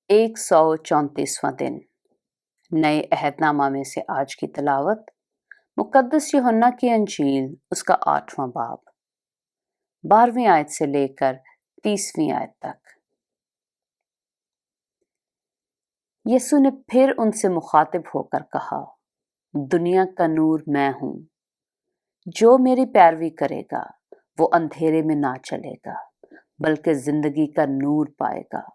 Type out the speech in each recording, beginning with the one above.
134वां दिन। नए अहदनामा में से आज की तिलावत मुकद्दस यूहन्ना की अंजील उसका 8वां बाब 12वीं आयत से लेकर 30वीं आयत तक। यीशु ने फिर उनसे मुखातिब होकर कहा, दुनिया का नूर मैं हूं। जो मेरी पैरवी करेगा वो अंधेरे में ना चलेगा बल्कि जिंदगी का नूर पाएगा।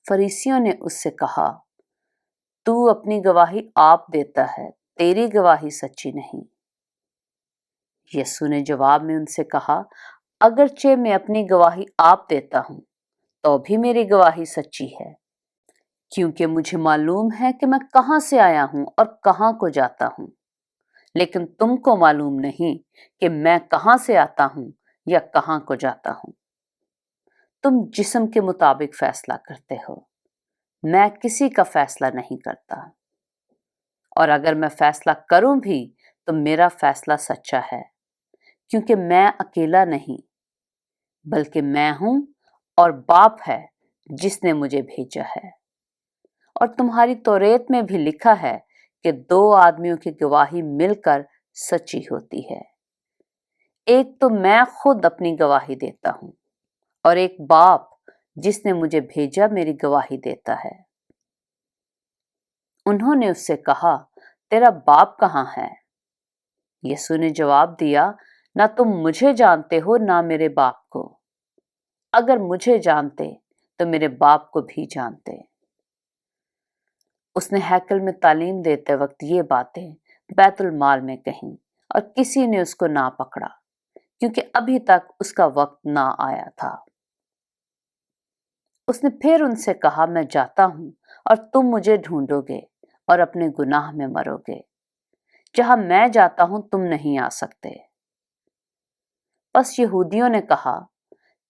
फरीसियों ने उससे कहा, तू अपनी गवाही आप देता है, तेरी गवाही सच्ची नहीं। यीशु ने जवाब में उनसे कहा, अगरचे मैं अपनी गवाही आप देता हूं तो भी मेरी गवाही सच्ची है, क्योंकि मुझे मालूम है कि मैं कहां से आया हूं और कहां को जाता हूं। लेकिन तुमको मालूम नहीं कि मैं कहां से आता हूं या कहां को जाता हूं। तुम जिस्म के मुताबिक फैसला करते हो, मैं किसी का फैसला नहीं करता, और अगर मैं फैसला करूं भी तो मेरा फैसला सच्चा है, क्योंकि मैं अकेला नहीं बल्कि मैं हूं और बाप है जिसने मुझे भेजा है। और तुम्हारी तौरेत में भी लिखा है कि 2 आदमियों की गवाही मिलकर सच्ची होती है। एक तो मैं खुद अपनी गवाही देता हूं और एक बाप जिसने मुझे भेजा मेरी गवाही देता है। उन्होंने उससे कहा, तेरा बाप कहाँ है? यीशु ने जवाब दिया, ना तुम मुझे जानते हो ना मेरे बाप को। अगर मुझे जानते तो मेरे बाप को भी जानते। उसने हैकल में तालीम देते वक्त ये बातें बैतुल माल में कहीं और किसी ने उसको ना पकड़ा, क्योंकि अभी तक उसका वक्त ना आया था। उसने फिर उनसे कहा, मैं जाता हूं और तुम मुझे ढूंढोगे और अपने गुनाह में मरोगे। जहां मैं जाता हूं तुम नहीं आ सकते। बस यहूदियों ने कहा,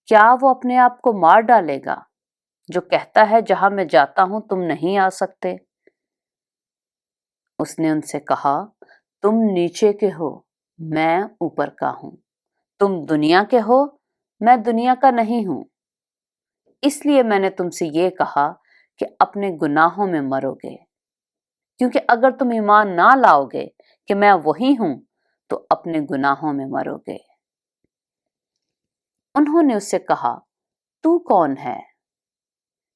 क्या वो अपने आप को मार डालेगा जो कहता है जहां मैं जाता हूं तुम नहीं आ सकते? उसने उनसे कहा, तुम नीचे के हो, मैं ऊपर का हूं। तुम दुनिया के हो, मैं दुनिया का नहीं हूं। इसलिए मैंने तुमसे ये कहा कि अपने गुनाहों में मरोगे, क्योंकि अगर तुम ईमान ना लाओगे कि मैं वही हूं तो अपने गुनाहों में मरोगे। उन्होंने उससे कहा, तू कौन है?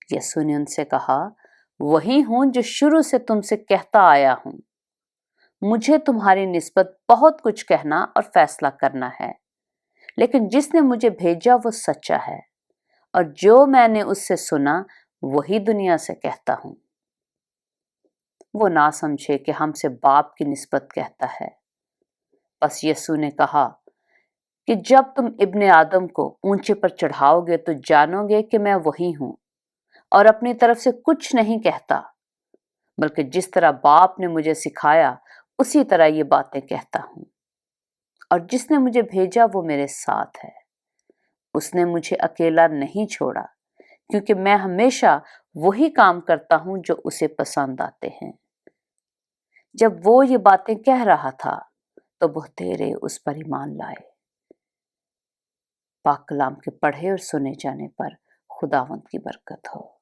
यीशु ने उनसे कहा, वही हूं जो शुरू से तुमसे कहता आया हूं। मुझे तुम्हारी निस्बत बहुत कुछ कहना और फैसला करना है, लेकिन जिसने मुझे भेजा वो सच्चा है, और जो मैंने उससे सुना वही दुनिया से कहता हूं। वो ना समझे कि हमसे बाप की निस्बत कहता है। बस यीशु ने कहा कि जब तुम इब्ने आदम को ऊंचे पर चढ़ाओगे तो जानोगे कि मैं वही हूं, और अपनी तरफ से कुछ नहीं कहता, बल्कि जिस तरह बाप ने मुझे सिखाया उसी तरह ये बातें कहता हूं। और जिसने मुझे भेजा वो मेरे साथ है। उसने मुझे अकेला नहीं छोड़ा, क्योंकि मैं हमेशा वही काम करता हूं जो उसे पसंद आते हैं। जब वो ये बातें कह रहा था तो बहुतेरे उस पर ईमान लाए। पाक कलाम के पढ़े और सुने जाने पर खुदावंद की बरकत हो।